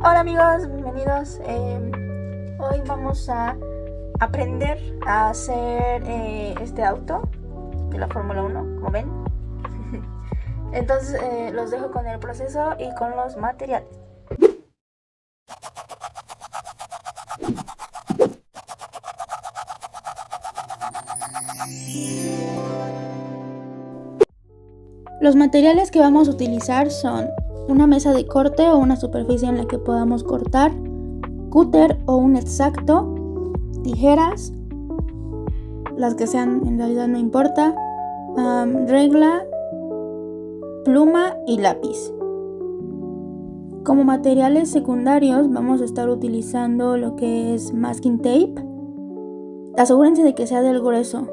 Hola amigos, bienvenidos. Hoy vamos a aprender a hacer este auto de la Fórmula 1, como ven. Entonces los dejo con el proceso y con los materiales. Los materiales que vamos a utilizar son una mesa de corte o una superficie en la que podamos cortar, cúter o un exacto, tijeras, las que sean en realidad no importa, regla, pluma y lápiz. Como materiales secundarios vamos a estar utilizando lo que es masking tape. Asegúrense de que sea del grueso.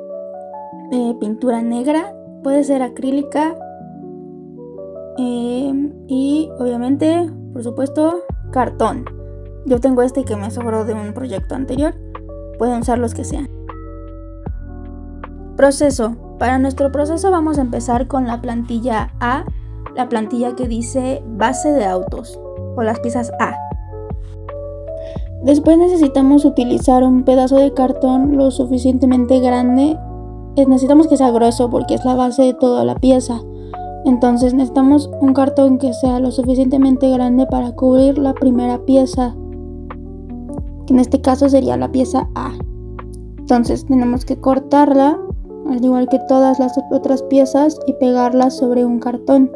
Pintura negra, puede ser acrílica. Y obviamente, por supuesto, cartón. Yo tengo este que me sobró de un proyecto anterior. Pueden usar los que sean. Proceso. Para nuestro proceso vamos a empezar con la plantilla A, la plantilla que dice base de autos o las piezas A. Después necesitamos utilizar un pedazo de cartón lo suficientemente grande. Necesitamos que sea grueso porque es la base de toda la pieza. Entonces necesitamos un cartón que sea lo suficientemente grande para cubrir la primera pieza, que en este caso sería la pieza A. Entonces tenemos que cortarla, al igual que todas las otras piezas, y pegarla sobre un cartón.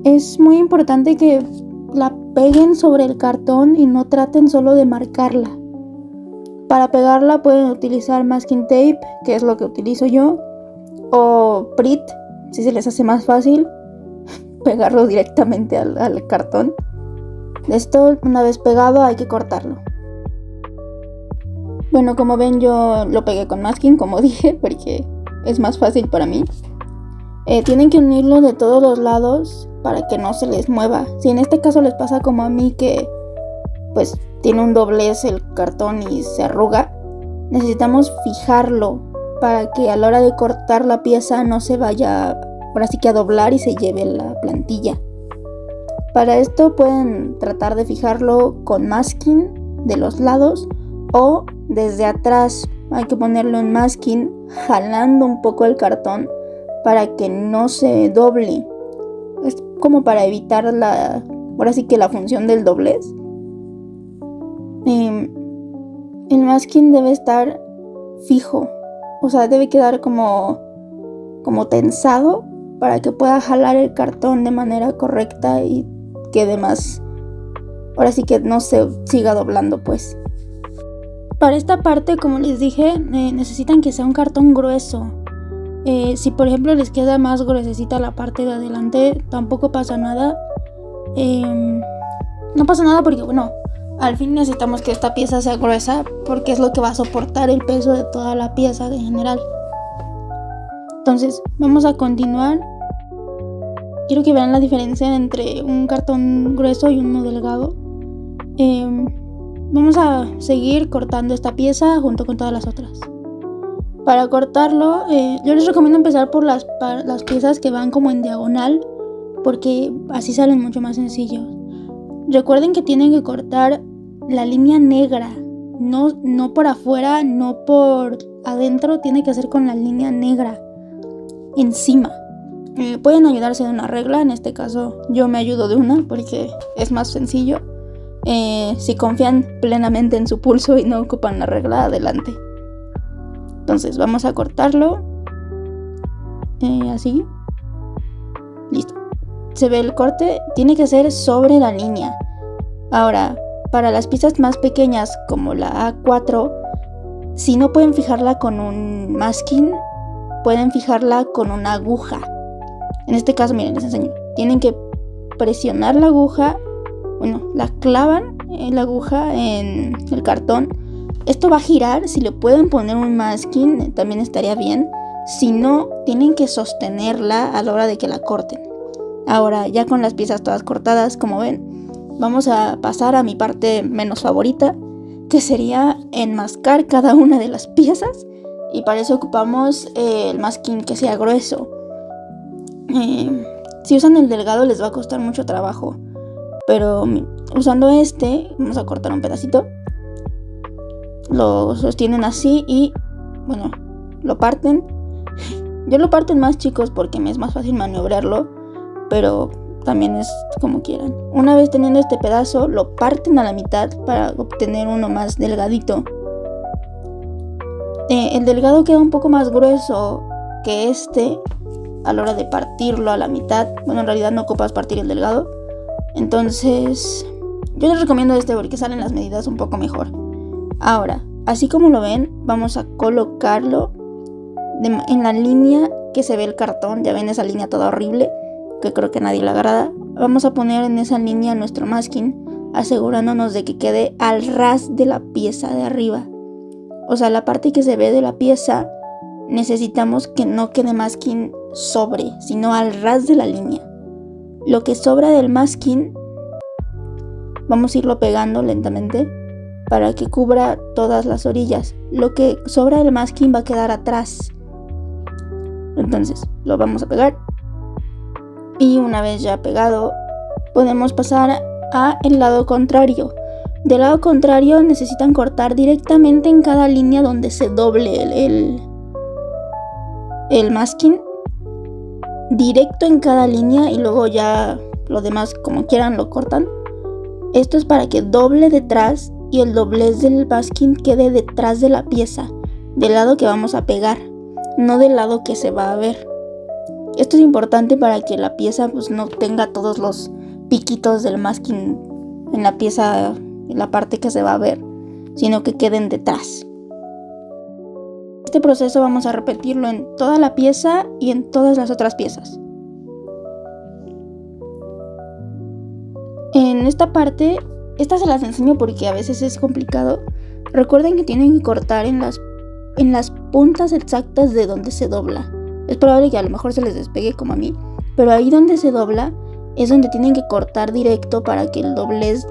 Es muy importante que la peguen sobre el cartón y no traten solo de marcarla. Para pegarla pueden utilizar masking tape, que es lo que utilizo yo, o Prit, si se les hace más fácil pegarlo directamente al cartón. Esto, una vez pegado, hay que cortarlo. Bueno, como ven, yo lo pegué con masking, como dije, porque es más fácil para mí. Tienen que unirlo de todos los lados para que no se les mueva. Si en este caso les pasa como a mí, que pues tiene un doblez el cartón y se arruga, necesitamos fijarlo para que a la hora de cortar la pieza no se vaya, ahora sí que a doblar y se lleve la plantilla. Para esto pueden tratar de fijarlo con masking de los lados o desde atrás. Hay que ponerlo en masking jalando un poco el cartón para que no se doble. Es como para evitar ahora sí que la función del doblez. El masking debe estar fijo. O sea, debe quedar como tensado para que pueda jalar el cartón de manera correcta y quede más, ahora sí que no se siga doblando pues. Para esta parte, como les dije, necesitan que sea un cartón grueso. Si por ejemplo les queda más gruesecita la parte de adelante, tampoco pasa nada. No pasa nada porque bueno, al fin necesitamos que esta pieza sea gruesa porque es lo que va a soportar el peso de toda la pieza en general. Entonces vamos a continuar. Quiero que vean la diferencia entre un cartón grueso y uno delgado. Vamos a seguir cortando esta pieza junto con todas las otras. Para cortarlo, yo les recomiendo empezar por las piezas que van como en diagonal, porque así salen mucho más sencillos. Recuerden que tienen que cortar la línea negra, no por afuera, no por adentro, tiene que ser con la línea negra encima. Pueden ayudarse de una regla, en este caso yo me ayudo de una porque es más sencillo. Si confían plenamente en su pulso y no ocupan la regla, adelante. Entonces vamos a cortarlo así. Listo. Se ve el corte, tiene que ser sobre la línea. Ahora, para las piezas más pequeñas como la A4, si no pueden fijarla con un masking, pueden fijarla con una aguja. En este caso, miren, les enseño. Tienen que presionar la aguja, la clavan en la aguja en el cartón. Esto va a girar. Si le pueden poner un masking, también estaría bien. Si no, tienen que sostenerla a la hora de que la corten. Ahora, ya con las piezas todas cortadas, como ven, vamos a pasar a mi parte menos favorita, que sería enmascar cada una de las piezas. Y para eso ocupamos el masking que sea grueso. Si usan el delgado les va a costar mucho trabajo, Pero usando vamos a cortar un pedacito. Lo sostienen así y, bueno, lo parten. Yo lo parto en más chicos porque me es más fácil maniobrarlo, pero también es como quieran. Una vez teniendo este pedazo, lo parten a la mitad para obtener uno más delgadito. El delgado queda un poco más grueso que a la hora de partirlo a la mitad. Bueno, en realidad no ocupas partir el delgado. Entonces, yo les recomiendo porque salen las medidas un poco mejor. Ahora, así como lo ven, vamos a colocarlo en la línea que se ve el cartón. Ya ven esa línea toda horrible, que creo que a nadie le agrada. Vamos a poner en esa línea nuestro masking, asegurándonos de que quede al ras de la pieza de arriba. O sea, la parte que se ve de la pieza, necesitamos que no quede masking sobre, sino al ras de la línea. Lo que sobra del masking, vamos a irlo pegando lentamente para que cubra todas las orillas. Lo que sobra del masking va a quedar atrás. Entonces, lo vamos a pegar. Y una vez ya pegado, podemos pasar a el lado contrario. Del lado contrario necesitan cortar directamente en cada línea donde se doble el masking. Directo en cada línea y luego ya lo demás como quieran lo cortan. Esto es para que doble detrás y el doblez del masking quede detrás de la pieza, del lado que vamos a pegar, no del lado que se va a ver. Esto es importante para que la pieza pues no tenga todos los piquitos del masking en la pieza, en la parte que se va a ver, sino que queden detrás. Este proceso vamos a repetirlo en toda la pieza y en todas las otras piezas. En esta parte, esta se las enseño porque a veces es complicado. Recuerden que tienen que cortar en las puntas exactas de donde se dobla. Es probable que a lo mejor se les despegue como a mí, pero ahí donde se dobla es donde tienen que cortar directo para que el doblez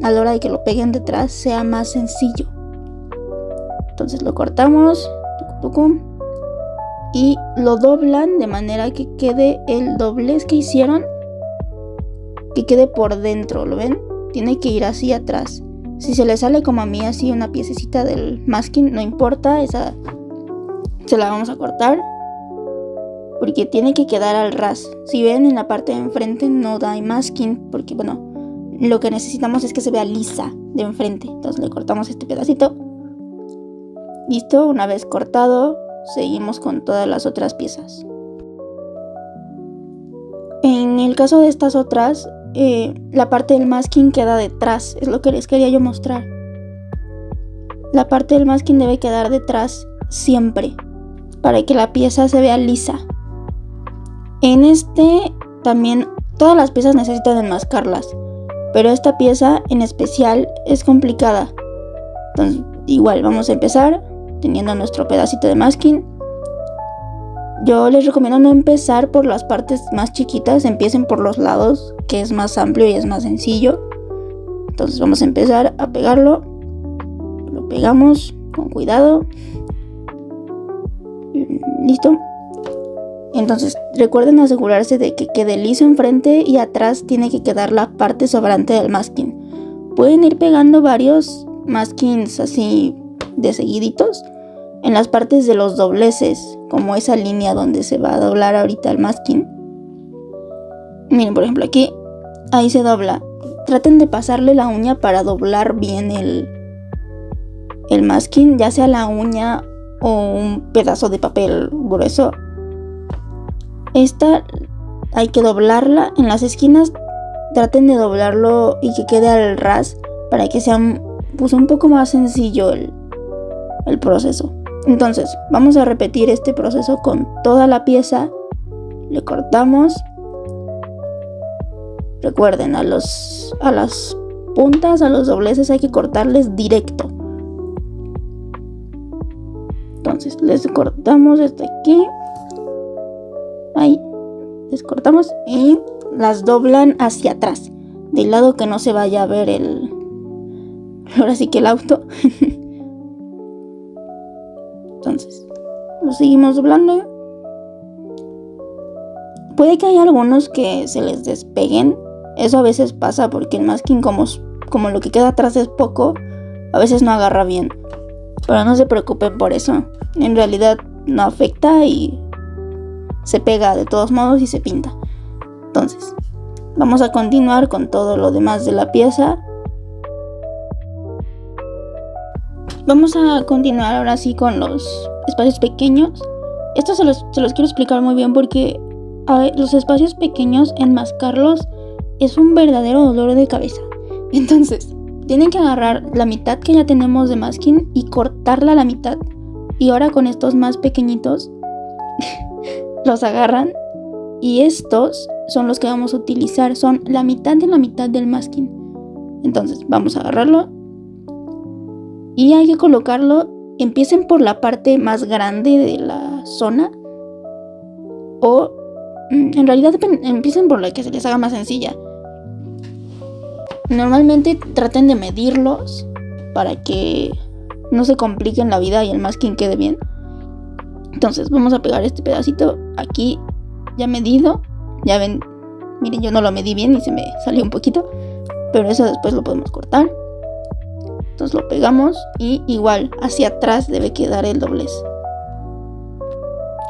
a la hora de que lo peguen detrás sea más sencillo. Entonces lo cortamos y lo doblan de manera que quede el doblez que hicieron, que quede por dentro, ¿lo ven? Tiene que ir así atrás. Si se le sale como a mí así una piececita del masking, no importa, esa se la vamos a cortar porque tiene que quedar al ras. Si ven, en la parte de enfrente no da masking porque bueno, lo que necesitamos es que se vea lisa de enfrente. Entonces le cortamos este pedacito. Listo, una vez cortado, seguimos con todas las otras piezas. En el caso de estas otras, la parte del masking queda detrás, es lo que les quería yo mostrar. La parte del masking debe quedar detrás siempre, para que la pieza se vea lisa. En también todas las piezas necesitan enmascarlas, pero esta pieza en especial es complicada. Entonces, igual vamos a empezar teniendo nuestro pedacito de masking. Yo les recomiendo no empezar por las partes más chiquitas, empiecen por los lados, que es más amplio y es más sencillo. Entonces vamos a empezar a pegarlo. Lo pegamos con cuidado. Listo. Entonces recuerden asegurarse de que quede liso enfrente y atrás tiene que quedar la parte sobrante del masking. Pueden ir pegando varios maskings así de seguiditos en las partes de los dobleces, como esa línea donde se va a doblar ahorita el masking. Miren, por ejemplo aquí, ahí se dobla. Traten de pasarle la uña para doblar bien el masking, ya sea la uña o un pedazo de papel grueso. Esta hay que doblarla en las esquinas. Traten de doblarlo y que quede al ras para que sea pues un poco más sencillo el proceso. Entonces vamos a repetir este proceso con toda la pieza. Le cortamos. Recuerden, a las puntas, a los dobleces hay que cortarles directo. Entonces les cortamos hasta aquí. Ahí. Les cortamos y las doblan hacia atrás, del lado que no se vaya a ver ahora sí que el auto. Entonces lo seguimos doblando. Puede que haya algunos que se les despeguen, Eso a veces pasa porque el masking, como lo que queda atrás es poco, a veces no agarra bien. Pero no se preocupen por eso. En realidad no afecta y se pega de todos modos y se pinta. Entonces, vamos a continuar con todo lo demás de la pieza. Vamos a continuar ahora sí con los espacios pequeños. Esto se los quiero explicar muy bien porque los espacios pequeños, enmascarlos es un verdadero dolor de cabeza. Entonces, tienen que agarrar la mitad que ya tenemos de masking y cortarla a la mitad. Y ahora con estos más pequeñitos los agarran y estos son los que vamos a utilizar. Son la mitad de la mitad del masking. Entonces, vamos a agarrarlo y hay que colocarlo. Empiecen por la parte más grande de la zona o en realidad empiecen por la que se les haga más sencilla. Normalmente traten de medirlos para que no se compliquen la vida y el masking quede bien. Entonces vamos a pegar este pedacito aquí ya medido. Ya ven, miren, yo no lo medí bien y se me salió un poquito, pero eso después lo podemos cortar. Entonces lo pegamos y igual hacia atrás debe quedar el doblez.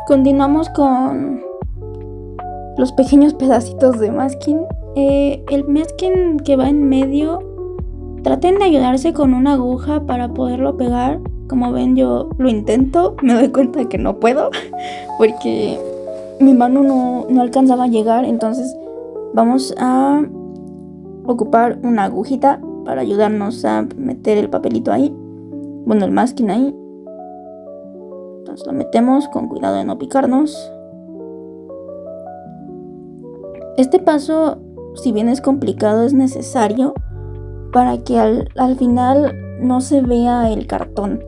Continuamos con los pequeños pedacitos de masking. El masking que va en medio, traten de ayudarse con una aguja para poderlo pegar. Como ven, yo lo intento, me doy cuenta que no puedo porque mi mano no alcanzaba a llegar. Entonces vamos a ocupar una agujita para ayudarnos a meter el papelito ahí. Bueno, el masking ahí. Entonces lo metemos con cuidado de no picarnos. Este paso, si bien es complicado, es necesario para que al final no se vea el cartón.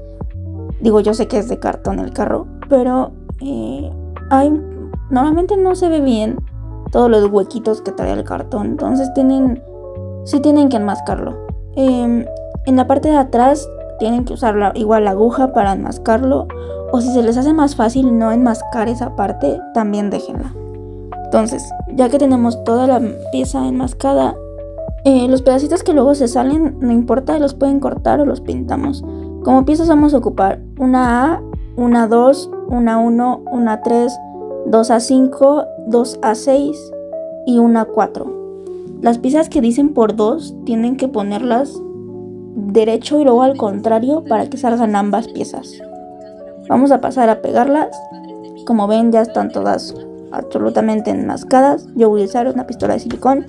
Digo, yo sé que es de cartón el carro, pero normalmente no se ve bien todos los huequitos que trae el cartón. Entonces sí tienen que enmascarlo. En la parte de atrás tienen que usar igual la aguja para enmascarlo. O si se les hace más fácil no enmascar esa parte, también déjenla. Entonces, ya que tenemos toda la pieza enmascada, los pedacitos que luego se salen, no importa, los pueden cortar o los pintamos. Como piezas vamos a ocupar una A, una 2, una 1, una 3, 2 A5, 2 A6 y una 4. Las piezas que dicen por 2 tienen que ponerlas derecho y luego al contrario para que salgan ambas piezas. Vamos a pasar a pegarlas. Como ven, ya están todas absolutamente enmascadas. Yo voy a usar una pistola de silicón.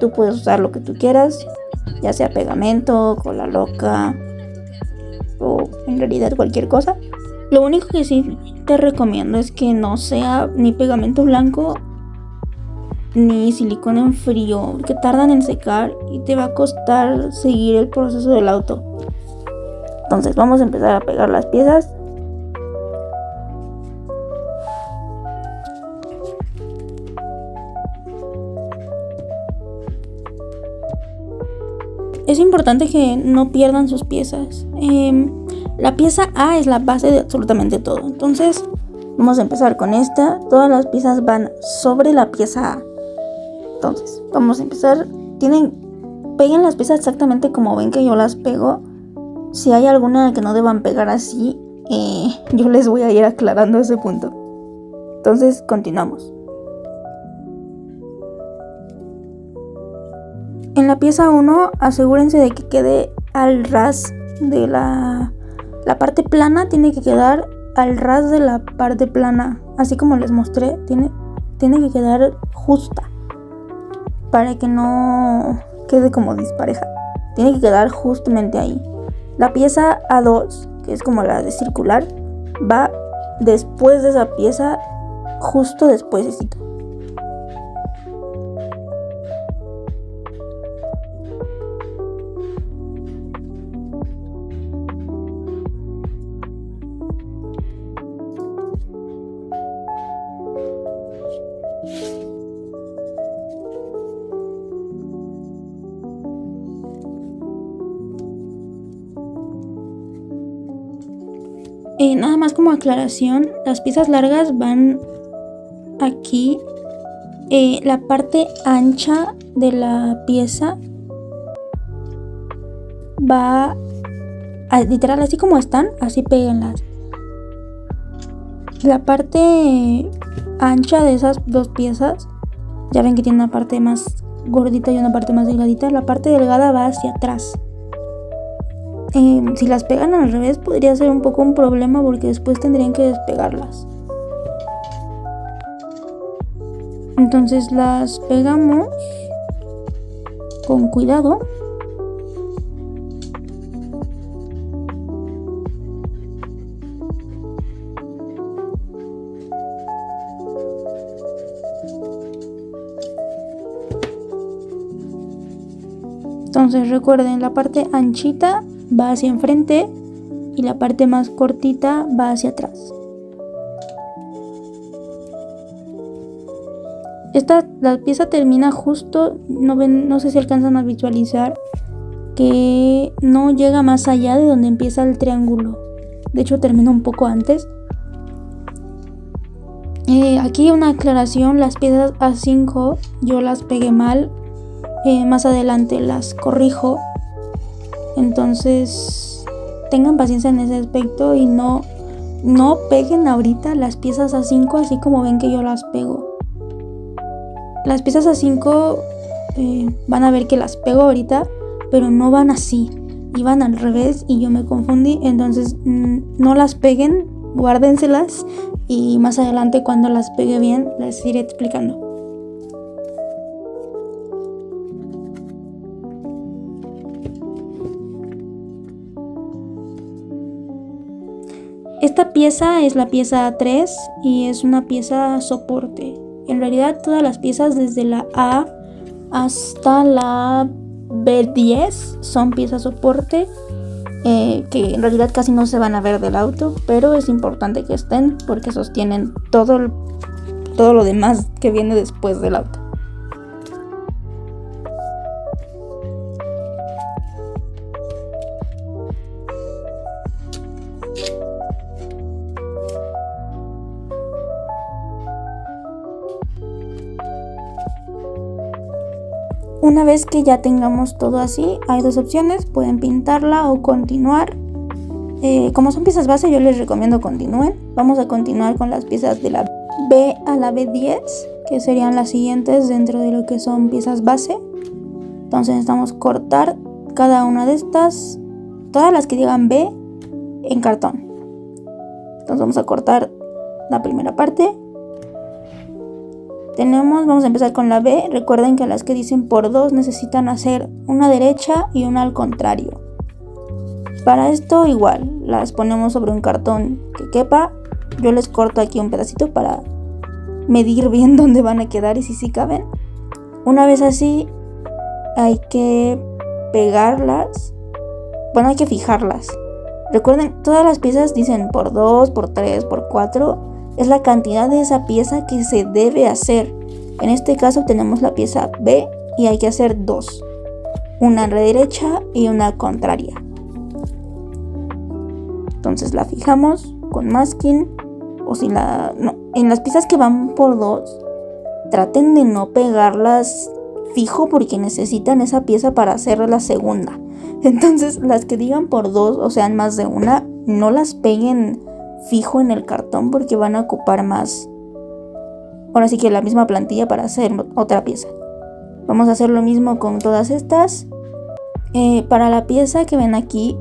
Tú puedes usar lo que tú quieras, ya sea pegamento, cola loca o en realidad cualquier cosa. Lo único que sí te recomiendo es que no sea ni pegamento blanco ni silicona en frío, porque tardan en secar y te va a costar seguir el proceso del auto. Entonces vamos a empezar a pegar las piezas. Es importante que no pierdan sus piezas. La pieza A es la base de absolutamente todo. Entonces vamos a empezar con esta. Todas las piezas van sobre la pieza A. Entonces vamos a empezar. Peguen las piezas exactamente como ven que yo las pego. Si hay alguna que no deban pegar así, yo les voy a ir aclarando ese punto. Entonces continuamos. En la pieza 1 asegúrense de que quede al ras de la parte plana. Tiene que quedar al ras de la parte plana, así como les mostré. Tiene que quedar justa para que no quede como dispareja. Tiene que quedar justamente ahí. La pieza A2, que es como la de circular, va después de esa pieza, justo despuésito. Nada más como aclaración, las piezas largas van aquí La parte ancha de la pieza va literal así como están, así péguenlas. La parte ancha de esas dos piezas, ya ven que tiene una parte más gordita y una parte más delgadita. La parte delgada va hacia atrás. Si las pegan al revés podría ser un poco un problema porque después tendrían que despegarlas. Entonces las pegamos con cuidado. Entonces recuerden, la parte anchita va hacia enfrente y la parte más cortita va hacia atrás. La pieza termina justo, no sé si alcanzan a visualizar, que no llega más allá de donde empieza el triángulo. De hecho termina un poco antes. Aquí una aclaración, las piezas A5 yo las pegué mal. Más adelante las corrijo. Entonces tengan paciencia en ese aspecto y no peguen ahorita las piezas A5 así como ven que yo las pego. Las piezas A5 van a ver que las pego ahorita, pero no van así, iban al revés y yo me confundí. Entonces no las peguen, guárdenselas y más adelante cuando las pegue bien les iré explicando. Esta pieza es la pieza A3 y es una pieza soporte. En realidad todas las piezas desde la A hasta la B10 son piezas soporte, que en realidad casi no se van a ver del auto, pero es importante que estén porque sostienen todo lo demás que viene después del auto. Una vez que ya tengamos todo así, hay dos opciones, pueden pintarla o continuar. Como son piezas base, yo les recomiendo continúen. Vamos a continuar con las piezas de la B a la B10, que serían las siguientes dentro de lo que son piezas base. Entonces necesitamos cortar cada una de estas, todas las que digan B, en cartón. Entonces vamos a cortar la primera parte. Vamos a empezar con la B. Recuerden que las que dicen por 2 necesitan hacer una derecha y una al contrario. Para esto igual, las ponemos sobre un cartón que quepa. Yo les corto aquí un pedacito para medir bien dónde van a quedar y si sí caben. Una vez así, hay que pegarlas. Bueno, hay que fijarlas. Recuerden, todas las piezas dicen por 2, por 3, por 4. Es la cantidad de esa pieza que se debe hacer. En este caso tenemos la pieza B y hay que hacer 2. Una a la derecha y una contraria. Entonces la fijamos con masking. O si en las piezas que van por 2, traten de no pegarlas fijo porque necesitan esa pieza para hacer la segunda. Entonces las que digan por 2 o sean más de una, no las peguen fijo en el cartón porque van a ocupar más, ahora sí que la misma plantilla para hacer otra pieza. Vamos a hacer lo mismo con todas estas. Para la pieza que ven aquí,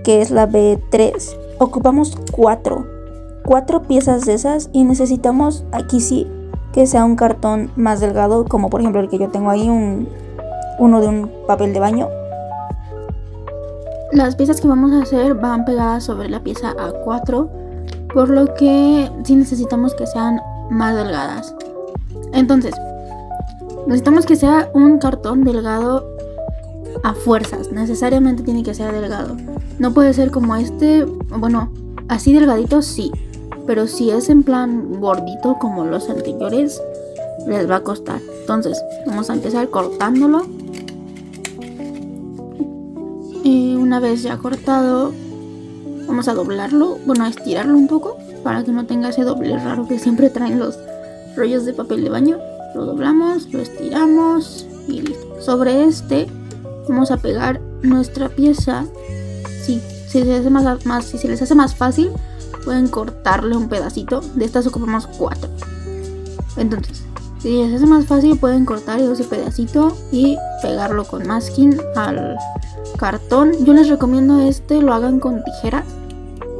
que es la B3, ocupamos 4 piezas de esas y necesitamos aquí sí que sea un cartón más delgado, como por ejemplo el que yo tengo ahí, uno de un papel de baño. Las piezas que vamos a hacer van pegadas sobre la pieza A4, por lo que sí necesitamos que sean más delgadas. Entonces, necesitamos que sea un cartón delgado a fuerzas, necesariamente tiene que ser delgado. No puede ser como este, bueno, así delgadito sí, pero si es en plan gordito como los anteriores, les va a costar. Entonces, vamos a empezar cortándolo. Y una vez ya cortado, vamos a doblarlo, bueno, a estirarlo un poco para que no tenga ese doble raro que siempre traen los rollos de papel de baño. Lo doblamos, lo estiramos y listo. Sobre este vamos a pegar nuestra pieza. Si se les hace más fácil, pueden cortarle un pedacito. De estas ocupamos 4. Entonces, si les hace más fácil, pueden cortar ese pedacito y pegarlo con masking al cartón. Yo les recomiendo lo hagan con tijeras,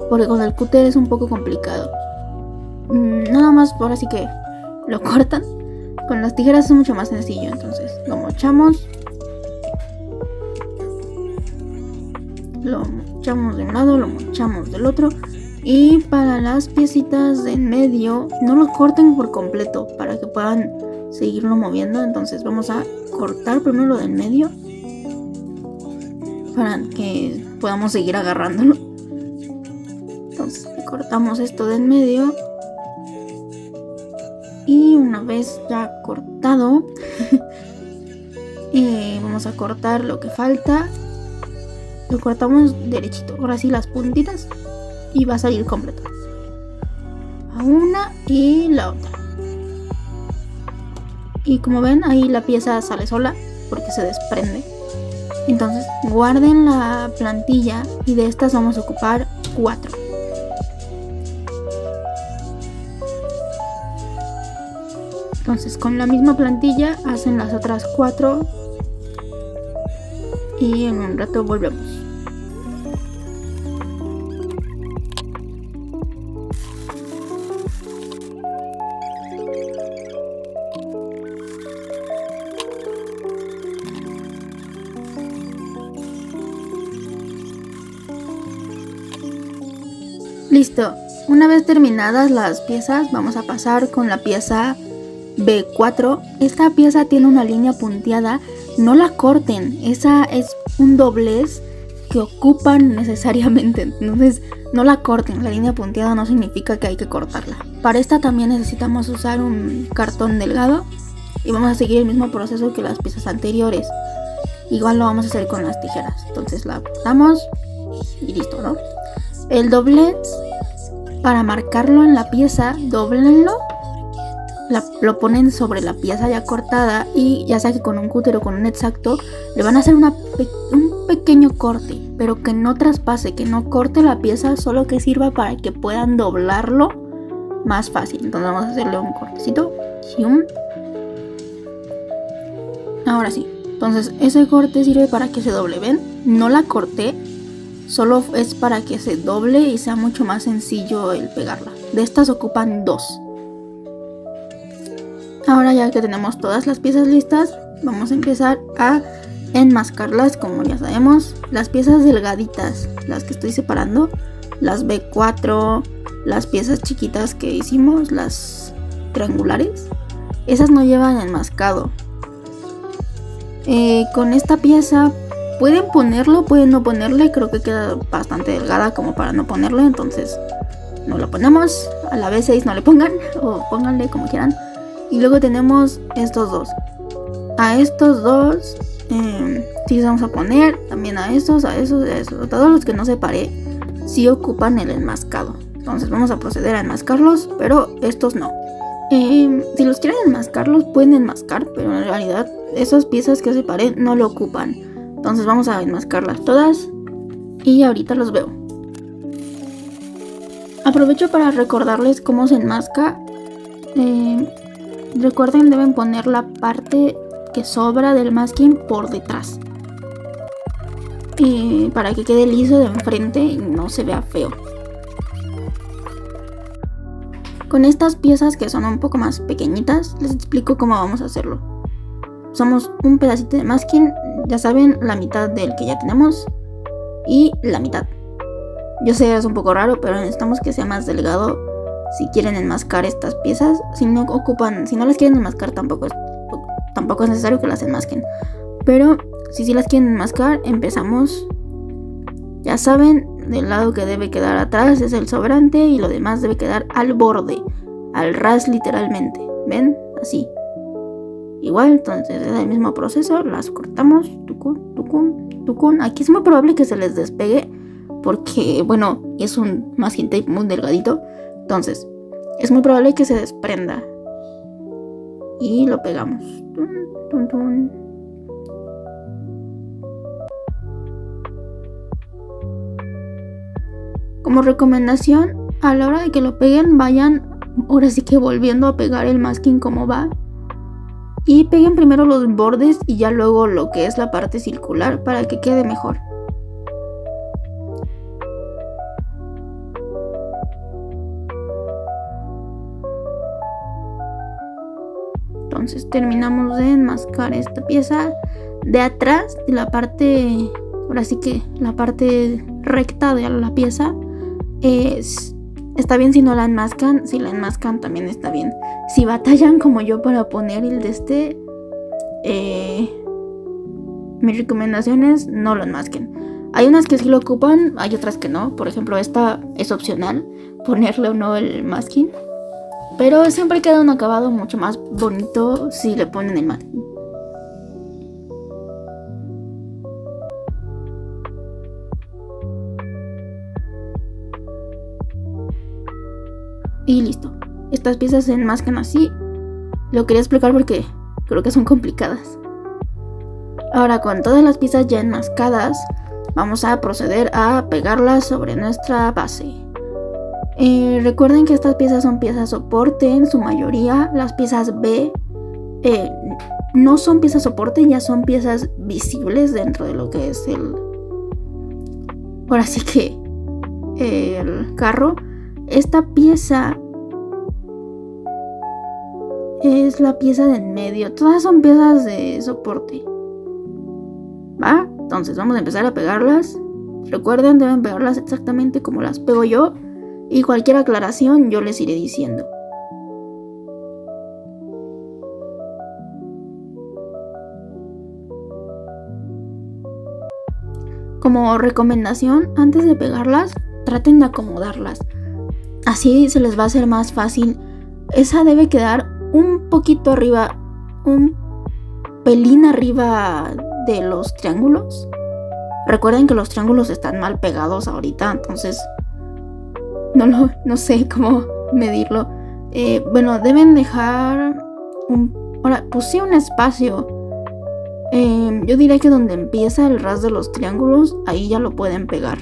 porque con el cúter es un poco complicado. Nada más por así que lo cortan. Con las tijeras es mucho más sencillo. Entonces lo mochamos. Lo mochamos de un lado, lo mochamos del otro. Y para las piecitas de en medio, no lo corten por completo para que puedan seguirlo moviendo. Entonces vamos a cortar primero lo de en medio para que podamos seguir agarrándolo. Entonces cortamos esto de en medio. Y una vez ya cortado, vamos a cortar lo que falta. Lo cortamos derechito. Ahora sí las puntitas. Y va a salir completo. A una y la otra. Y como ven, ahí la pieza sale sola porque se desprende. Entonces guarden la plantilla y de estas vamos a ocupar 4. Entonces con la misma plantilla hacen las otras 4 y en un rato volvemos. Listo, una vez terminadas las piezas vamos a pasar con la pieza B4. Esta pieza tiene una línea punteada, no la corten, esa es un doblez que ocupan necesariamente, entonces no la corten, la línea punteada no significa que hay que cortarla. Para esta también necesitamos usar un cartón delgado y vamos a seguir el mismo proceso que las piezas anteriores, igual lo vamos a hacer con las tijeras. Entonces la cortamos y listo, ¿no? El doblez, para marcarlo en la pieza, doblenlo, lo ponen sobre la pieza ya cortada y ya sea que con un cúter o con un exacto le van a hacer un pequeño corte, pero que no traspase, que no corte la pieza, solo que sirva para que puedan doblarlo más fácil. Entonces vamos a hacerle un cortecito. Ahora sí, entonces ese corte sirve para que se doble, ¿ven? No la corté, solo es para que se doble y sea mucho más sencillo el pegarla. De estas ocupan 2. Ahora ya que tenemos todas las piezas listas, vamos a empezar a enmascarlas. Como ya sabemos, las piezas delgaditas, las que estoy separando, las B4, las piezas chiquitas que hicimos, las triangulares, esas no llevan enmascado. Con esta pieza pueden ponerlo, pueden no ponerle, creo que queda bastante delgada como para no ponerle, entonces no lo ponemos. A la B6 no le pongan, o pónganle como quieran. Y luego tenemos estos dos. A estos dos sí vamos a poner. También a esos. A todos los que no separé sí ocupan el enmascado. Entonces vamos a proceder a enmascarlos, pero estos no. Si los quieren enmascarlos, pueden enmascar, pero en realidad esas piezas que separé no lo ocupan. Entonces vamos a enmascarlas todas y ahorita los veo. Aprovecho para recordarles cómo se enmasca. Recuerden, deben poner la parte que sobra del masking por detrás, para que quede liso de enfrente y no se vea feo. Con estas piezas que son un poco más pequeñitas, les explico cómo vamos a hacerlo. Usamos un pedacito de masking, ya saben, la mitad del que ya tenemos y la mitad. Yo sé, es un poco raro, pero necesitamos que sea más delgado si quieren enmascar estas piezas. Si no las quieren enmascar, tampoco es necesario que las enmasquen. Pero si las quieren enmascar, empezamos. Ya saben, del lado que debe quedar atrás es el sobrante y lo demás debe quedar al borde, al ras literalmente. ¿Ven? Así. Igual, entonces es el mismo proceso, las cortamos. Tucún. Aquí es muy probable que se les despegue porque, bueno, es un masking tape muy delgadito. Entonces, es muy probable que se desprenda. y lo pegamos. Tun, tun, tun. Como recomendación, a la hora de que lo peguen, vayan ahora sí que volviendo a pegar el masking como va. Y peguen primero los bordes y ya luego lo que es la parte circular para que quede mejor. Entonces terminamos de enmascar esta pieza de atrás, de la parte, ahora sí que la parte recta de la pieza. Está bien si no la enmascan, si la enmascan también está bien. Si batallan como yo para poner el de mi recomendación es no lo enmasquen. Hay unas que sí lo ocupan, hay otras que no. Por ejemplo, esta es opcional, ponerle o no el masking. Pero siempre queda un acabado mucho más bonito si le ponen el masking. Y listo. Estas piezas se enmascan así. Lo quería explicar porque creo que son complicadas. Ahora, con todas las piezas ya enmascadas, vamos a proceder a pegarlas sobre nuestra base. Recuerden que estas piezas son piezas soporte en su mayoría. Las piezas B no son piezas soporte, ya son piezas visibles dentro de lo que es ahora sí que el carro. Esta pieza es la pieza de en medio. Todas son piezas de soporte. ¿Va? Entonces vamos a empezar a pegarlas. Recuerden, deben pegarlas exactamente como las pego yo. Y cualquier aclaración yo les iré diciendo. Como recomendación, antes de pegarlas, traten de acomodarlas. Así se les va a hacer más fácil. Esa debe quedar un poquito arriba, un pelín arriba de los triángulos. Recuerden que los triángulos están mal pegados ahorita, entonces no sé cómo medirlo. Bueno, deben dejar sí, un espacio. Yo diría que donde empieza el ras de los triángulos, ahí ya lo pueden pegar.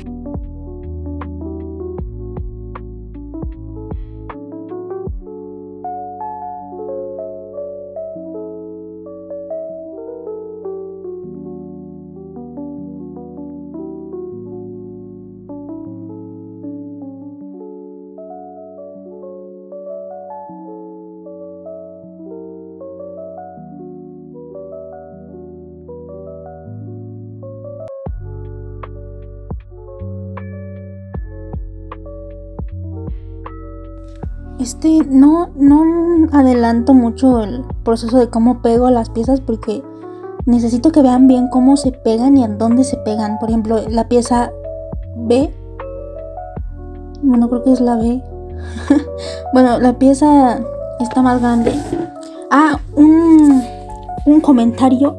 No adelanto mucho el proceso de cómo pego las piezas porque necesito que vean bien cómo se pegan y en dónde se pegan. Por ejemplo, la pieza B. Bueno, creo que es la B. Bueno, la pieza está más grande. Un comentario.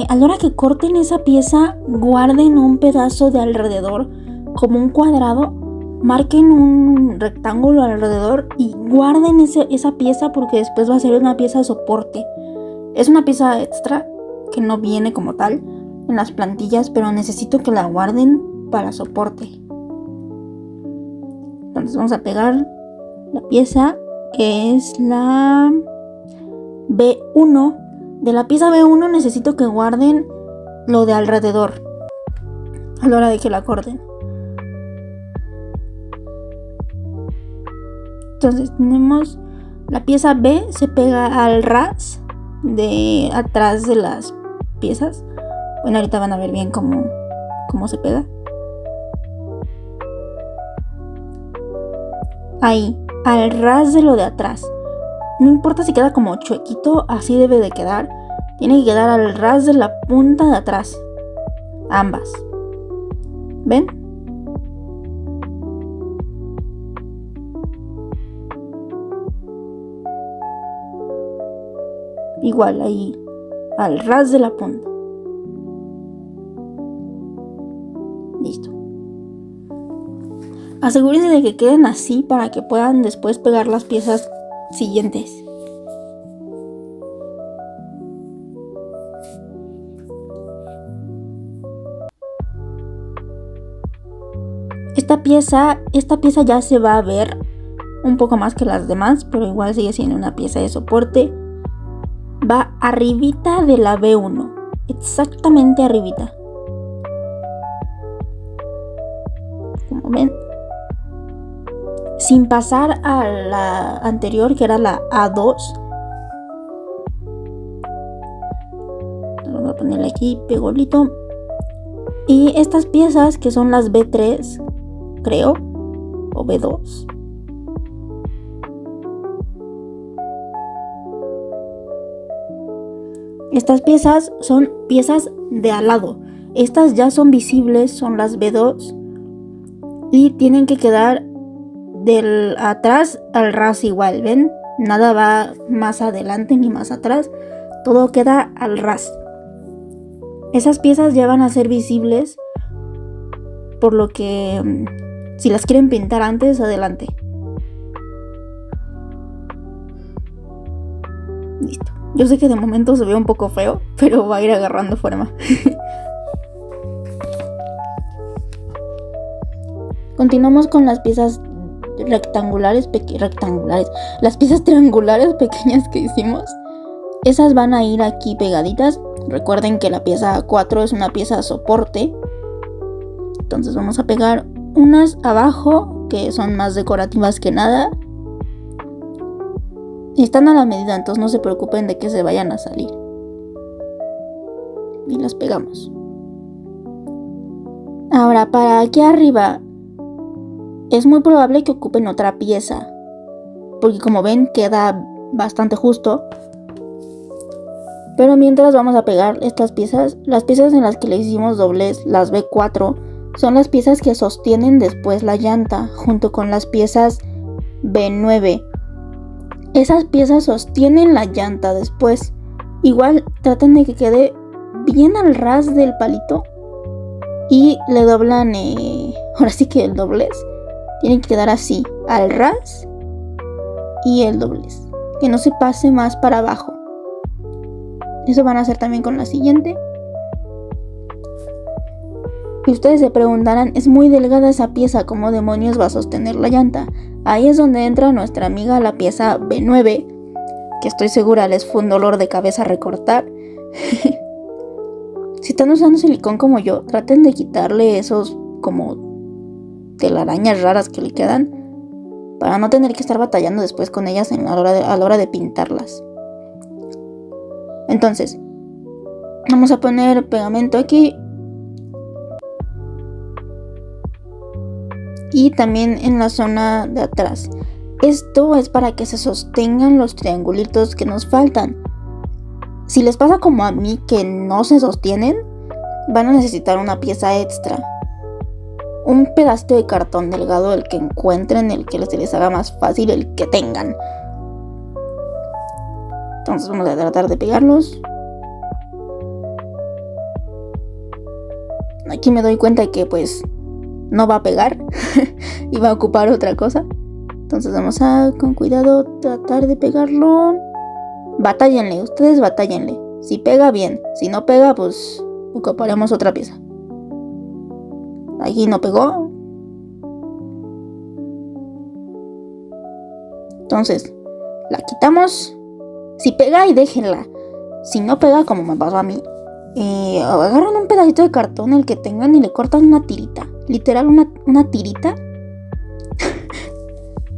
A la hora que corten esa pieza, guarden un pedazo de alrededor, como un cuadrado. Marquen un rectángulo alrededor y guarden esa pieza porque después va a ser una pieza de soporte. Es una pieza extra que no viene como tal en las plantillas, pero necesito que la guarden para soporte. Entonces vamos a pegar la pieza que es la B1. De la pieza B1 necesito que guarden lo de alrededor a la hora de que la corten. Entonces tenemos la pieza B, se pega al ras de atrás de las piezas. Bueno, ahorita van a ver bien cómo se pega. Ahí, al ras de lo de atrás. No importa si queda como chuequito, así debe de quedar. Tiene que quedar al ras de la punta de atrás. Ambas. ¿Ven? Igual ahí, al ras de la punta. Listo. Asegúrense de que queden así para que puedan después pegar las piezas siguientes. Esta pieza ya se va a ver un poco más que las demás, pero igual sigue siendo una pieza de soporte. Va arribita de la B1, exactamente arribita. Como ven, sin pasar a la anterior, que era la A2. Voy a ponerle aquí pegolito. Y estas piezas que son las B3, creo, o B2. Estas piezas son piezas de al lado. Estas ya son visibles, son las B2. Y tienen que quedar del atrás al ras igual, ¿ven? Nada va más adelante ni más atrás. Todo queda al ras. Esas piezas ya van a ser visibles, por lo que si las quieren pintar antes, adelante. Listo. Yo sé que de momento se ve un poco feo, pero va a ir agarrando forma. Continuamos con las piezas rectangulares. Las piezas triangulares pequeñas que hicimos. Esas van a ir aquí pegaditas. Recuerden que la pieza 4 es una pieza soporte. Entonces vamos a pegar unas abajo, que son más decorativas que nada. Están a la medida, entonces no se preocupen de que se vayan a salir. Y las pegamos. Ahora, para aquí arriba es muy probable que ocupen otra pieza, porque como ven queda bastante justo. Pero mientras vamos a pegar estas piezas, las piezas en las que le hicimos doblez, las B4, son las piezas que sostienen después la llanta, junto con las piezas B9. Esas piezas sostienen la llanta después. Igual traten de que quede bien al ras del palito y le doblan, ahora sí que el doblez tiene que quedar así, al ras y el doblez, que no se pase más para abajo. Eso van a hacer también con la siguiente. Y ustedes se preguntarán, es muy delgada esa pieza, ¿cómo demonios va a sostener la llanta? Ahí es donde entra nuestra amiga la pieza B9, que estoy segura les fue un dolor de cabeza recortar. Si están usando silicón como yo, traten de quitarle esos como telarañas raras que le quedan, para no tener que estar batallando después con ellas a la hora de pintarlas. Entonces, vamos a poner pegamento aquí. Y también en la zona de atrás. Esto es para que se sostengan los triangulitos que nos faltan. Si les pasa como a mí que no se sostienen, van a necesitar una pieza extra. Un pedacito de cartón delgado, el que encuentren, el que se les haga más fácil, el que tengan. Entonces vamos a tratar de pegarlos. Aquí me doy cuenta que pues no va a pegar y va a ocupar otra cosa. Entonces vamos a, con cuidado, tratar de pegarlo. Batállenle, ustedes batállenle. Si pega, bien. Si no pega, pues ocuparemos otra pieza. Aquí no pegó. Entonces la quitamos. Si pega, y déjenla. Si no pega, como me pasó a mí, agarran un pedacito de cartón, el que tengan, y le cortan una tirita. Literal, una tirita.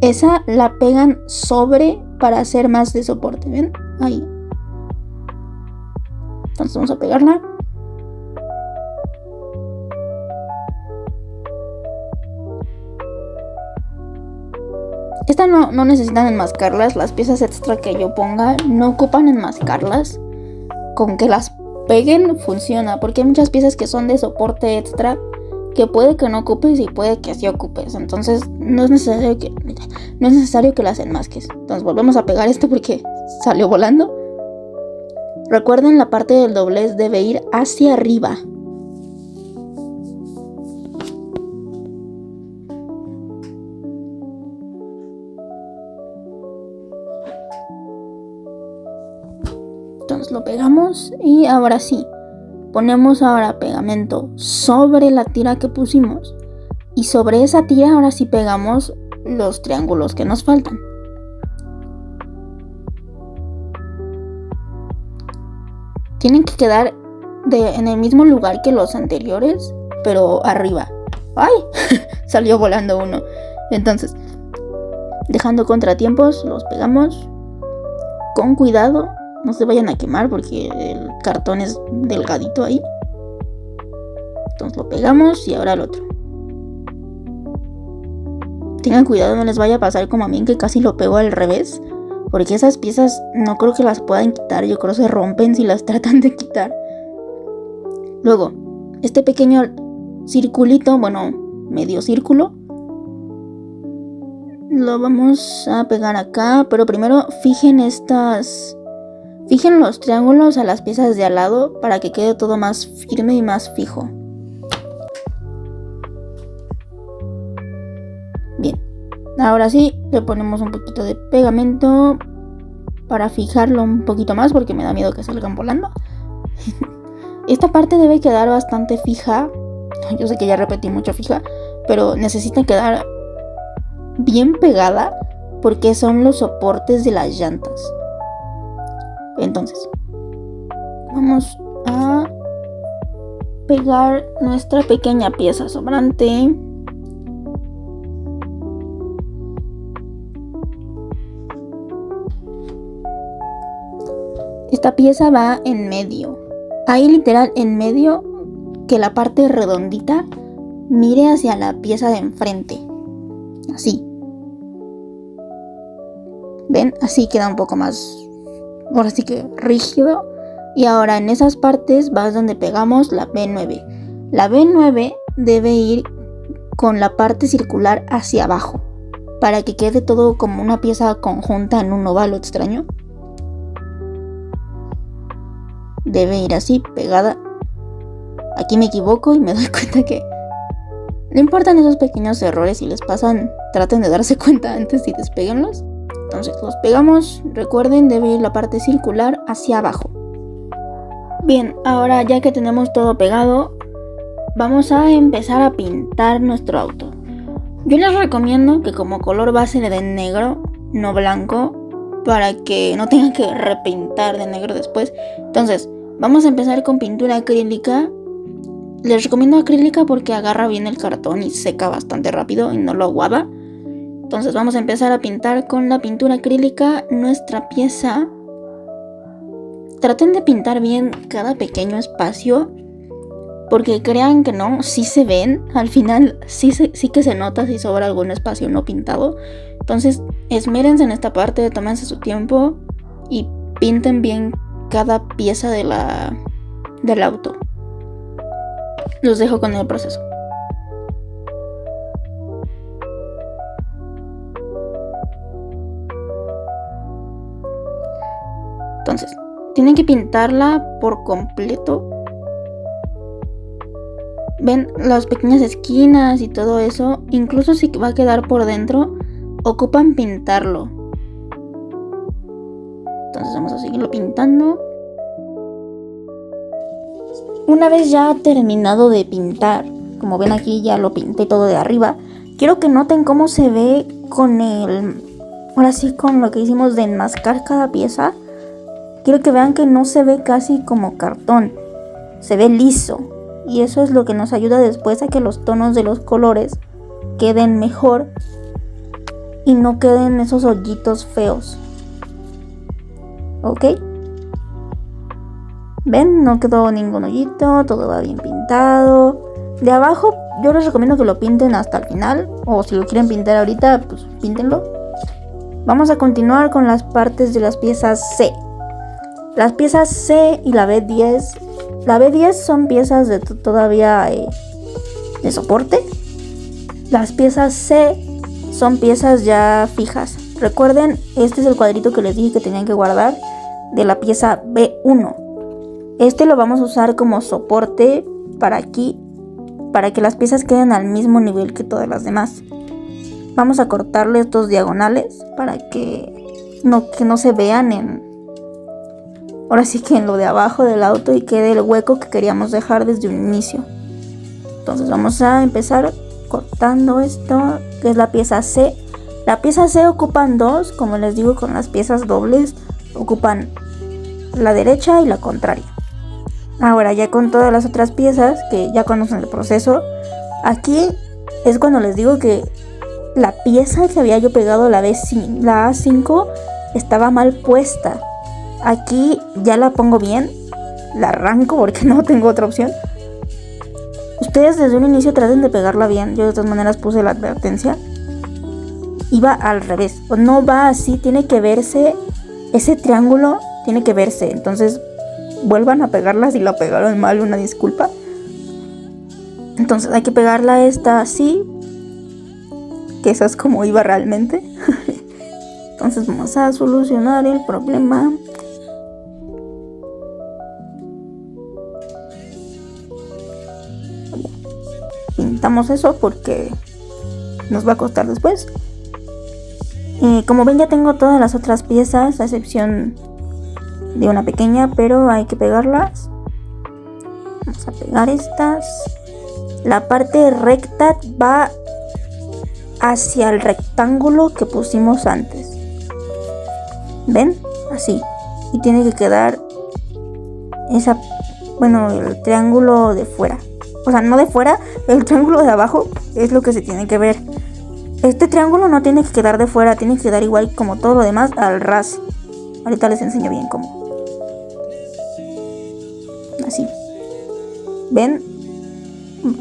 Esa la pegan sobre para hacer más de soporte. ¿Ven? Ahí. Entonces vamos a pegarla. Esta no necesitan enmascarlas. Las piezas extra que yo ponga no ocupan enmascarlas. Con que las peguen funciona, porque hay muchas piezas que son de soporte extra que puede que no ocupes y puede que sí ocupes. Entonces no es necesario que las enmasques. Entonces volvemos a pegar esto porque salió volando. Recuerden, la parte del doblez debe ir hacia arriba. Entonces lo pegamos y ahora sí, ponemos ahora pegamento sobre la tira que pusimos Y sobre esa tira ahora sí pegamos los triángulos que nos faltan. Tienen que quedar en el mismo lugar que los anteriores, pero arriba. ¡Ay! Salió volando uno. Entonces, dejando contratiempos, los pegamos con cuidado. No se vayan a quemar porque el cartón es delgadito ahí. Entonces lo pegamos y ahora el otro. Tengan cuidado, no les vaya a pasar como a mí, que casi lo pego al revés. Porque esas piezas no creo que las puedan quitar. Yo creo que se rompen si las tratan de quitar. Luego, este pequeño circulito, bueno, medio círculo, lo vamos a pegar acá. Pero primero fijen los triángulos a las piezas de al lado para que quede todo más firme y más fijo. Bien, ahora sí le ponemos un poquito de pegamento para fijarlo un poquito más porque me da miedo que salgan volando. Esta parte debe quedar bastante fija. Yo sé que ya repetí mucho fija, pero necesita quedar bien pegada porque son los soportes de las llantas. Entonces, vamos a pegar nuestra pequeña pieza sobrante. Esta pieza va en medio. Ahí literal en medio, que la parte redondita mire hacia la pieza de enfrente. Así. ¿Ven? Así queda un poco más, ahora sí que rígido. Y ahora en esas partes va donde pegamos la B9. La B9 debe ir con la parte circular hacia abajo, para que quede todo como una pieza conjunta en un óvalo extraño. Debe ir así, pegada. Aquí me equivoco y me doy cuenta que no importan esos pequeños errores. Si les pasan, traten de darse cuenta antes y despéguenlos. Entonces los pegamos. Recuerden, debe ir la parte circular hacia abajo. Bien, ahora ya que tenemos todo pegado, vamos a empezar a pintar nuestro auto. Yo les recomiendo que como color base le den negro, no blanco, para que no tengan que repintar de negro después. Entonces, vamos a empezar con pintura acrílica. Les recomiendo acrílica porque agarra bien el cartón y seca bastante rápido y no lo aguaba. Entonces vamos a empezar a pintar con la pintura acrílica nuestra pieza. Traten de pintar bien cada pequeño espacio, porque crean que no, sí se ven. Al final sí que se nota si sobra algún espacio no pintado. Entonces esmérense en esta parte, tómense su tiempo y pinten bien cada pieza del auto. Los dejo con el proceso. Entonces, tienen que pintarla por completo. Ven las pequeñas esquinas y todo eso. Incluso si va a quedar por dentro, ocupan pintarlo. Entonces vamos a seguirlo pintando. Una vez ya terminado de pintar, como ven aquí ya lo pinté todo de arriba, quiero que noten cómo se ve ahora sí con lo que hicimos de enmascar cada pieza. Quiero que vean que no se ve casi como cartón, se ve liso. Y eso es lo que nos ayuda después a que los tonos de los colores queden mejor y no queden esos hoyitos feos. ¿Ok? ¿Ven? No quedó ningún hoyito, todo va bien pintado. De abajo yo les recomiendo que lo pinten hasta el final, o si lo quieren pintar ahorita, pues píntenlo. Vamos a continuar con las partes de las piezas C. Las piezas C y la B10. La B10 son piezas todavía de soporte. Las piezas C son piezas ya fijas. Recuerden, este es el cuadrito que les dije que tenían que guardar de la pieza B1. Este lo vamos a usar como soporte para aquí, para que las piezas queden al mismo nivel que todas las demás. Vamos a cortarle estos diagonales para que no se vean ahora sí que en lo de abajo del auto y quede el hueco que queríamos dejar desde un inicio. Entonces vamos a empezar cortando esto, que es la pieza C. La pieza C ocupan dos, como les digo, con las piezas dobles ocupan la derecha y la contraria. Ahora ya con todas las otras piezas que ya conocen el proceso, aquí es cuando les digo que la pieza que había yo pegado, la A5, estaba mal puesta. Aquí ya la pongo bien, la arranco porque no tengo otra opción. Ustedes desde un inicio traten de pegarla bien. Yo de todas maneras puse la advertencia. Iba al revés, o no va así, tiene que verse, ese triángulo tiene que verse. Entonces vuelvan a pegarla si la pegaron mal, una disculpa. Entonces hay que pegarla esta así, que esa es como iba realmente. Entonces vamos a solucionar el problema. Pintamos eso porque nos va a costar después. Como ven, ya tengo todas las otras piezas, a excepción de una pequeña, pero hay que pegarlas. Vamos a pegar estas. La parte recta va hacia el rectángulo que pusimos antes. ¿Ven? Así. Y tiene que quedar el triángulo de fuera. O sea, no de fuera, el triángulo de abajo es lo que se tiene que ver. Este triángulo no tiene que quedar de fuera, tiene que quedar igual como todo lo demás al ras. Ahorita les enseño bien cómo. Así. ¿Ven?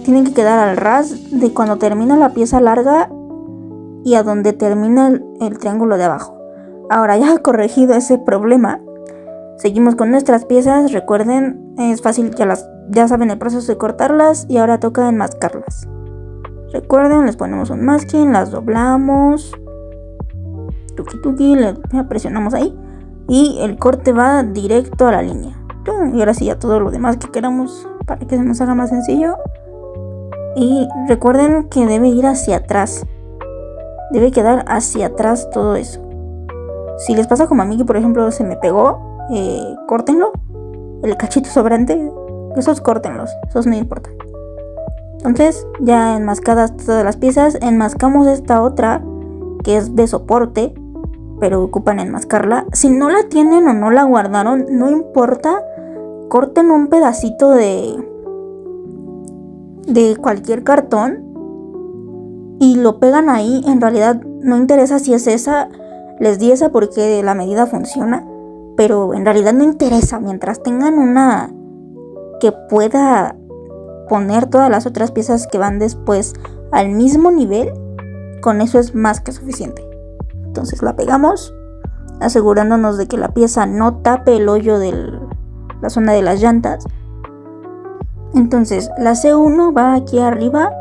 Tienen que quedar al ras de cuando termina la pieza larga y a donde termina el triángulo de abajo. Ahora ya corregido ese problema, seguimos con nuestras piezas. Recuerden, es fácil, ya saben el proceso de cortarlas y ahora toca enmascarlas. Recuerden, les ponemos un masking, las doblamos, tuki, le presionamos ahí y el corte va directo a la línea. Y ahora sí, ya todo lo demás que queramos para que se nos haga más sencillo. Y recuerden que debe ir hacia atrás, debe quedar hacia atrás todo eso. Si les pasa como a mí, que por ejemplo se me pegó, córtenlo, el cachito sobrante, esos córtenlos, esos no importa. Entonces, ya enmascadas todas las piezas, enmascamos esta otra que es de soporte, pero ocupan enmascarla. Si no la tienen o no la guardaron, no importa, corten un pedacito de cualquier cartón y lo pegan ahí. En realidad no interesa si es esa, les di esa porque la medida funciona, pero en realidad no interesa. Mientras tengan una que pueda poner todas las otras piezas que van después al mismo nivel, con eso es más que suficiente. Entonces la pegamos, asegurándonos de que la pieza no tape el hoyo de la zona de las llantas. Entonces la C1 va aquí arriba,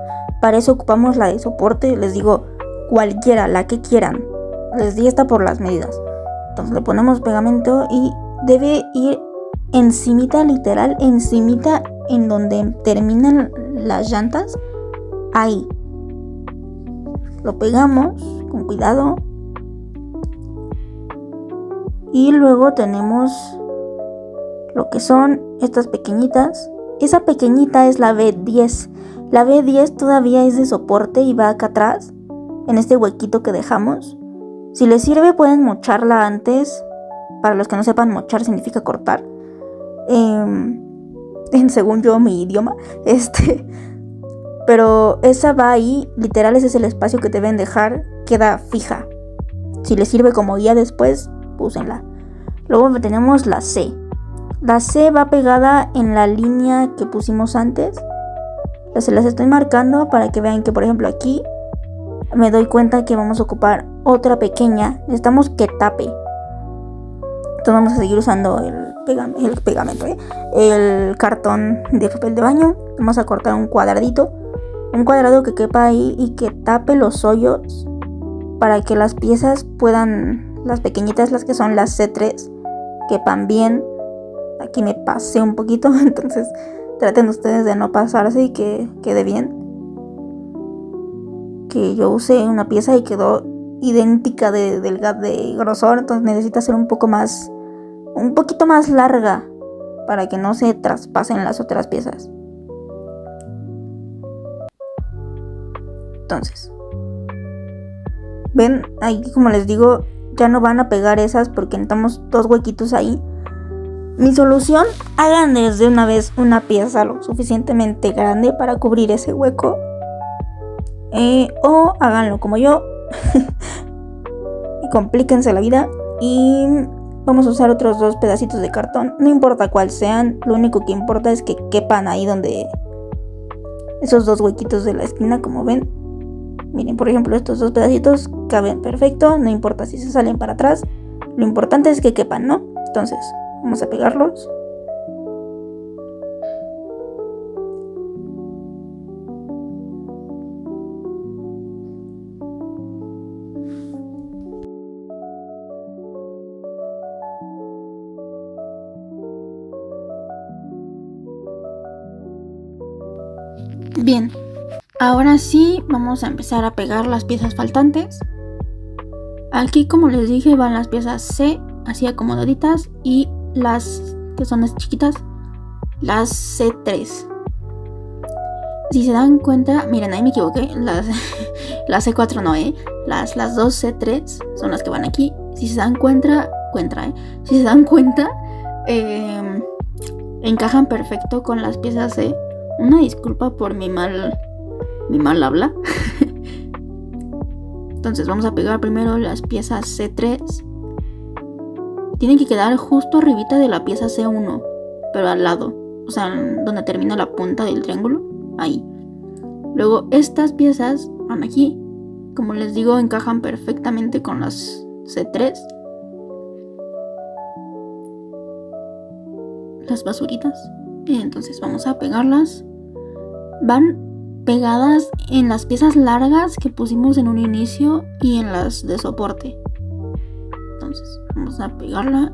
para eso ocupamos la de soporte. Les digo, cualquiera, la que quieran, les di esta por las medidas. Entonces le ponemos pegamento y debe ir encimita, literal encimita, en donde terminan las llantas, ahí lo pegamos con cuidado. Y luego tenemos lo que son estas pequeñitas. Esa pequeñita es la B10. La B10 todavía es de soporte y va acá atrás, en este huequito que dejamos. Si les sirve pueden mocharla antes. Para los que no sepan, mochar significa cortar. Según yo, mi idioma. Pero esa va ahí, literal ese es el espacio que deben dejar, queda fija. Si les sirve como guía después, úsenla. Luego tenemos la C. La C va pegada en la línea que pusimos antes. Se las estoy marcando para que vean que, por ejemplo, aquí me doy cuenta que vamos a ocupar otra pequeña. Necesitamos que tape. Entonces vamos a seguir usando el pegamento, el cartón de papel de baño. Vamos a cortar un cuadrado que quepa ahí y que tape los hoyos para que las piezas puedan, las pequeñitas, las que son las C3, quepan bien. Aquí me pasé un poquito, entonces traten ustedes de no pasarse y que quede bien. Que yo usé una pieza y quedó idéntica de grosor, entonces necesita ser un poquito más larga para que no se traspasen las otras piezas. Entonces, ven, ahí como les digo, ya no van a pegar esas porque necesitamos 2 huequitos ahí. Mi solución, hagan desde una vez una pieza lo suficientemente grande para cubrir ese hueco. O háganlo como yo y complíquense la vida. Y vamos a usar otros 2 pedacitos de cartón. No importa cuál sean, lo único que importa es que quepan ahí donde esos 2 huequitos de la esquina, como ven. Miren, por ejemplo, estos 2 pedacitos caben perfecto. No importa si se salen para atrás. Lo importante es que quepan, ¿no? Entonces, vamos a pegarlos. Bien, ahora sí vamos a empezar a pegar las piezas faltantes. Aquí, como les dije, van las piezas C así acomodaditas y las que son las chiquitas, las C3. Si se dan cuenta, miren, ahí me equivoqué, las C4 no, las 2 C3 son las que van aquí. Si se dan cuenta, si se dan cuenta, encajan perfecto con las piezas C. Una disculpa por mi mal habla. Entonces vamos a pegar primero las piezas C3. Tienen que quedar justo arribita de la pieza C1, pero al lado, o sea, donde termina la punta del triángulo, ahí. Luego estas piezas van aquí, como les digo, encajan perfectamente con las C3. Las basuritas. Y entonces vamos a pegarlas. Van pegadas en las piezas largas que pusimos en un inicio y en las de soporte. Entonces vamos a pegarla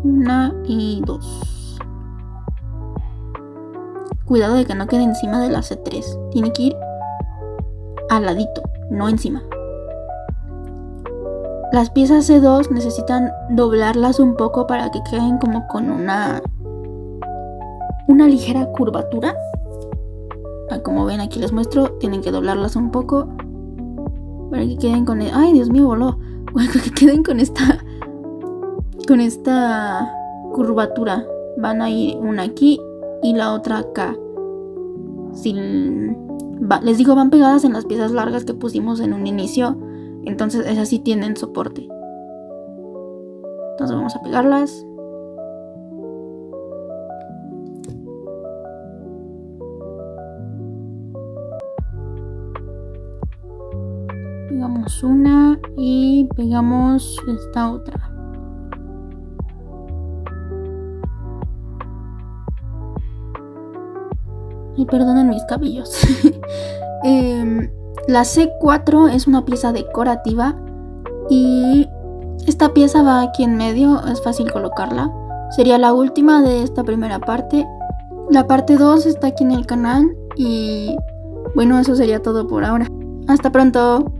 1 y 2. Cuidado de que no quede encima de la C3. Tiene que ir al ladito, no encima. Las piezas C2 necesitan doblarlas un poco para que queden como con una ligera curvatura. Como ven, aquí les muestro, tienen que doblarlas un poco para que queden con ¡ay, Dios mío, voló! Para que queden con esta curvatura. Van a ir una aquí y la otra acá. Les digo, van pegadas en las piezas largas que pusimos en un inicio. Entonces esas sí tienen soporte. Entonces vamos a pegarlas. Pegamos una y pegamos esta otra. Y perdonen mis cabellos. La C4 es una pieza decorativa y esta pieza va aquí en medio, es fácil colocarla. Sería la última de esta primera parte. La parte 2 está aquí en el canal y bueno, eso sería todo por ahora. Hasta pronto.